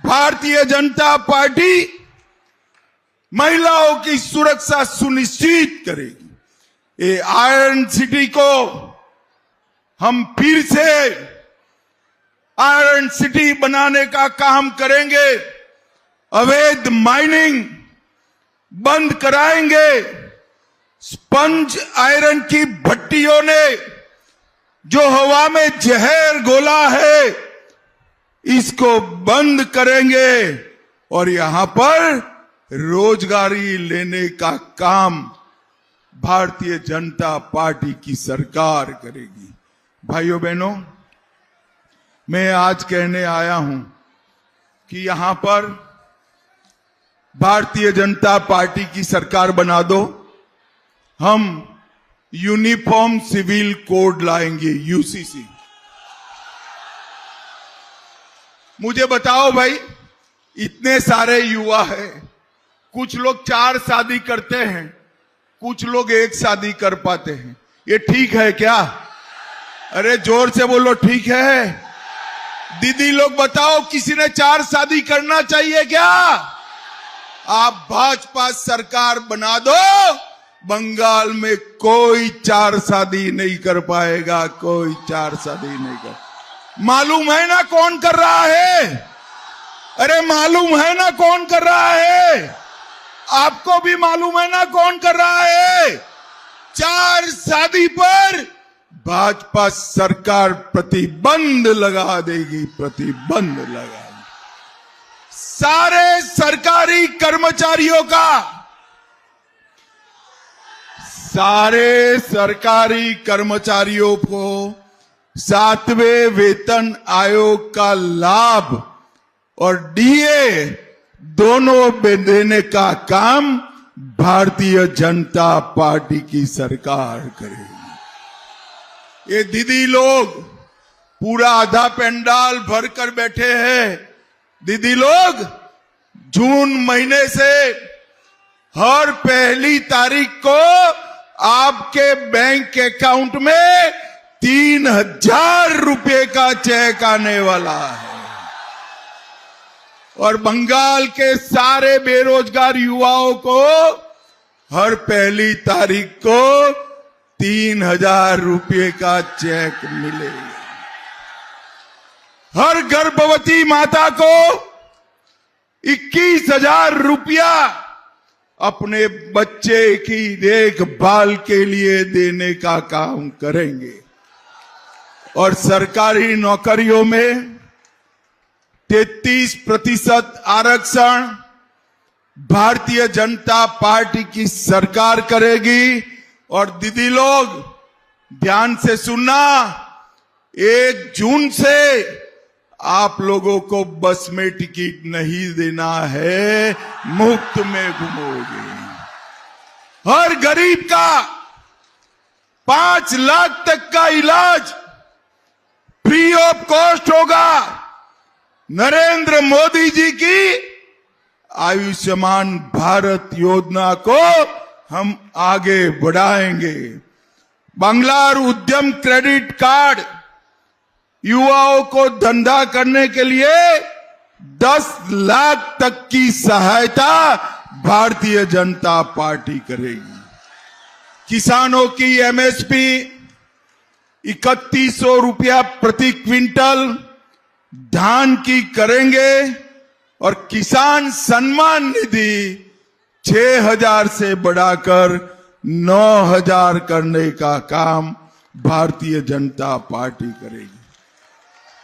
Bharatiya Janata party महिलाओं की सुरक्षा सुनिश्चित करेगी। ये आयरन सिटी को हम फिर से आयरन सिटी बनाने का काम करेंगे। अवैध माइनिंग बंद कराएंगे। स्पंज आयरन की भट्टियों ने जो हवा में जहर घोला है, इसको बंद करेंगे और यहां पर रोजगारी लेने का काम भारतीय जनता पार्टी की सरकार करेगी। भाइयों बहनों, मैं आज कहने आया हूं कि यहां पर भारतीय जनता पार्टी की सरकार बना दो, हम यूनिफॉर्म सिविल कोड लाएंगे, यूसीसी। मुझे बताओ भाई, इतने सारे युवा हैं, कुछ लोग 4 शादी करते हैं, कुछ लोग 1 शादी कर पाते हैं। ये ठीक है क्या? अरे जोर से बोलो, ठीक है? दीदी लोग बताओ, किसी ने 4 शादी करना चाहिए क्या? आप भाजपा सरकार बना दो, बंगाल में कोई 4 शादी नहीं कर पाएगा, कोई 4 शादी नहीं कर। मालूम है ना कौन कर रहा है? अरे मालूम है ना कौन कर रहा है? आपको भी मालूम है ना कौन कर रहा है? 4 शादी पर भाजपा सरकार प्रतिबंध लगा देगी, प्रतिबंध लगा देगी। सारे सरकारी कर्मचारियों का, सारे सरकारी कर्मचारियों को 7वें वेतन आयोग का लाभ और डीए दोनों देने का काम भारतीय जनता पार्टी की सरकार करेगी। ये दीदी लोग पूरा आधा पंडाल भरकर बैठे हैं। दीदी लोग जून महीने से हर पहली तारीख को आपके बैंक अकाउंट में 3000 रुपए का चेक आने वाला है और बंगाल के सारे बेरोजगार युवाओं को हर पहली तारीख को 3000 रुपए का चेक मिलेगा। हर गर्भवती माता को 21,000 रुपया अपने बच्चे की देखभाल के लिए देने का काम करेंगे और सरकारी नौकरियों में 33% आरक्षण भारतीय जनता पार्टी की सरकार करेगी। और दीदी लोग ध्यान से सुनना, 1 जून से आप लोगों को बस में टिकट नहीं देना है, मुफ्त में घूमोगे। हर गरीब का 5 लाख तक का इलाज फ्री ऑफ कॉस्ट होगा। नरेंद्र मोदी जी की आयुष्मान भारत योजना को हम आगे बढ़ाएंगे। बांग्लार उद्यम क्रेडिट कार्ड युवाओं को धंधा करने के लिए 10 लाख तक की सहायता भारतीय जनता पार्टी करेगी। किसानों की एमएसपी 3100 रुपया प्रति क्विंटल धान की करेंगे और किसान सम्मान निधि 6000 से बढ़ाकर 9000 करने का काम भारतीय जनता पार्टी करेगी।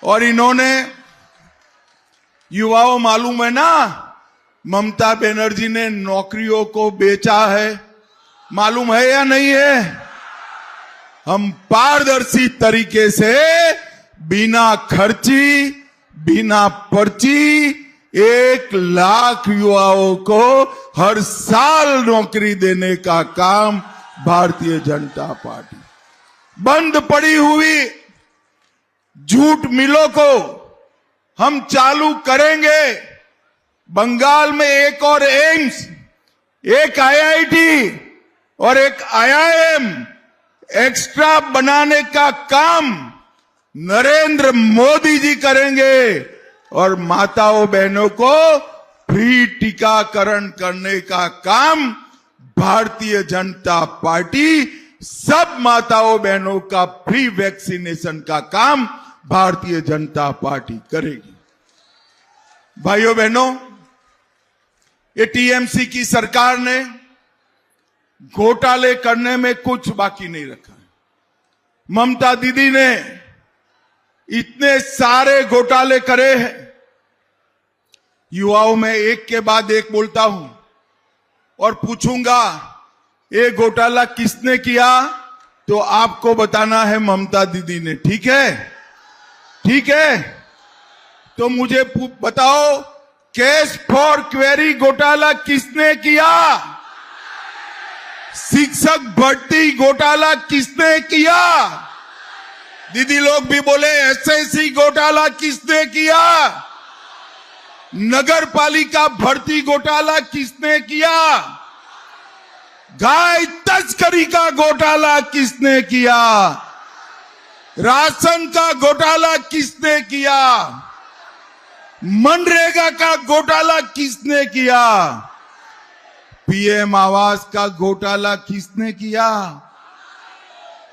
और इन्होंने युवाओं, मालूम है ना, ममता बनर्जी ने नौकरियों को बेचा है, मालूम है या नहीं है? हम पारदर्शी तरीके से बिना खर्ची, बिना पर्ची 1 लाख युवाओं को हर साल नौकरी देने का काम भारतीय जनता पार्टी। बंद पड़ी हुई जूट मिलों को हम चालू करेंगे। बंगाल में एक और एम्स, एक आईआईटी और एक आईआईएम एक्स्ट्रा बनाने का काम नरेंद्र मोदी जी करेंगे। और माताओं बहनों को फ्री टीकाकरण करने का काम भारतीय जनता पार्टी सब माताओं बहनों का फ्री वैक्सीनेशन का काम भारतीय जनता पार्टी करेगी। भाइयों बहनों, ये टीएमसी की सरकार ने घोटाले करने में कुछ बाकी नहीं रखा। ममता दीदी ने इतने सारे घोटाले करे हैं। युवाओं में एक के बाद एक बोलता हूं और पूछूंगा ये घोटाला किसने किया, तो आपको बताना है ममता दीदी ने। ठीक है? ठीक है? तो मुझे बताओ, कैश फॉर क्वेरी घोटाला किसने किया? शिक्षक भर्ती घोटाला किसने किया? दीदी लोग भी बोले एसएससी घोटाला किसने किया? नगर पालिका भर्ती घोटाला किसने किया? गाय तस्करी का घोटाला किसने किया? राशन का घोटाला किसने किया? मनरेगा का घोटाला किसने किया? पीएम आवास का घोटाला किसने किया?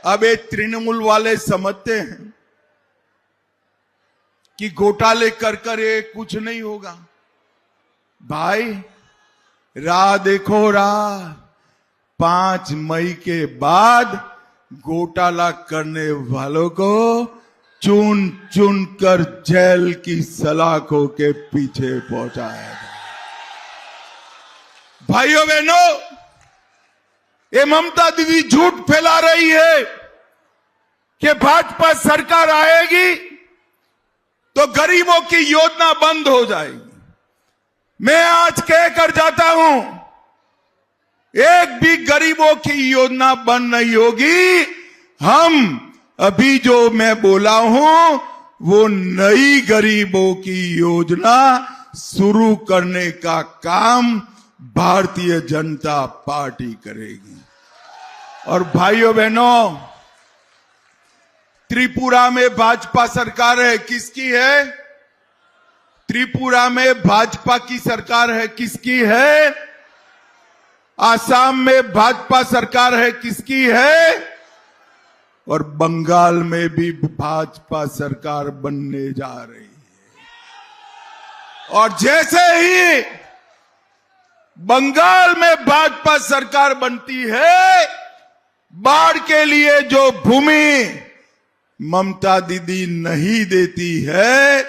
अब ये तृणमूल वाले समझते हैं कि घोटाले कर कर ये कुछ नहीं होगा। भाई राह देखो, राह 5 मई के बाद घोटाला करने वालों को चुन चुन कर जेल की सलाखों के पीछे पहुंचाया। भाइयों बहनों, ये ममता दीदी झूठ फैला रही है कि भाजपा सरकार आएगी तो गरीबों की योजना बंद हो जाएगी। मैं आज कहकर जाता हूं, एक भी गरीबों की योजना बंद नहीं होगी। हम अभी जो मैं बोला हूं वो नई गरीबों की योजना शुरू करने का काम भारतीय जनता पार्टी करेगी। और भाइयों बहनों, त्रिपुरा में भाजपा सरकार है, किसकी है? त्रिपुरा में भाजपा की सरकार है, किसकी है? आसाम में भाजपा सरकार है, किसकी है? और बंगाल में भी भाजपा सरकार बनने जा रही है। और जैसे ही बंगाल में भाजपा सरकार बनती है, बाढ़ के लिए जो भूमि ममता दीदी नहीं देती है,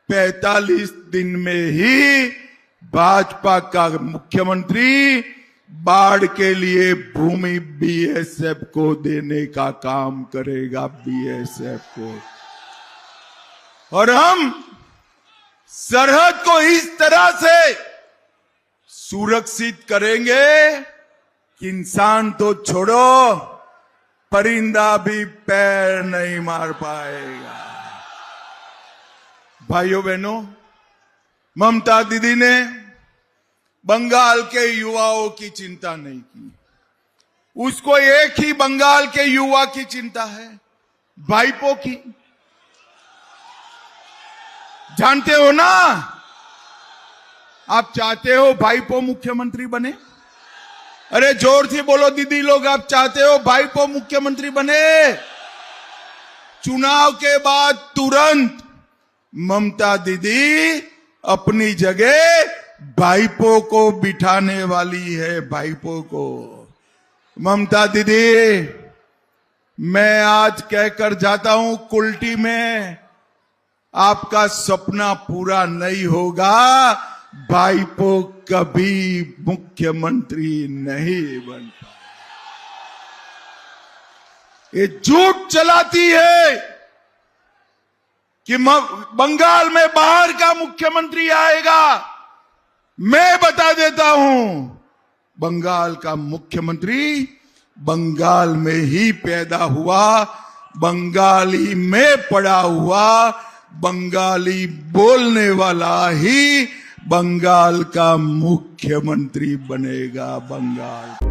45 दिन में ही भाजपा का मुख्यमंत्री बाढ़ के लिए भूमि बीएसएफ को देने का काम करेगा, बीएसएफ को। और हम सरहद को इस तरह से सुरक्षित करेंगे कि इंसान तो छोड़ो, परिंदा भी पैर नहीं मार पाएगा। भाइयों बहनों, ममता दीदी ने बंगाल के युवाओं की चिंता नहीं की। उसको एक ही बंगाल के युवा की चिंता है, भाईपो की। जानते हो ना, आप चाहते हो भाईपो मुख्यमंत्री बने? अरे जोर से बोलो दीदी लोग, आप चाहते हो भाईपो मुख्यमंत्री बने? चुनाव के बाद तुरंत ममता दीदी अपनी जगह भाईपो को बिठाने वाली है, भाईपो को। ममता दीदी, मैं आज कहकर जाता हूं, कुल्टी में आपका सपना पूरा नहीं होगा। भाईपो कभी मुख्यमंत्री नहीं बन पाए। ये झूठ चलाती है कि बंगाल में बाहर का मुख्यमंत्री आएगा। मैं बता देता हूं, बंगाल का मुख्यमंत्री बंगाल में ही पैदा हुआ, बंगाली में पड़ा हुआ, बंगाली बोलने वाला ही बंगाल का मुख्यमंत्री बनेगा। बंगाल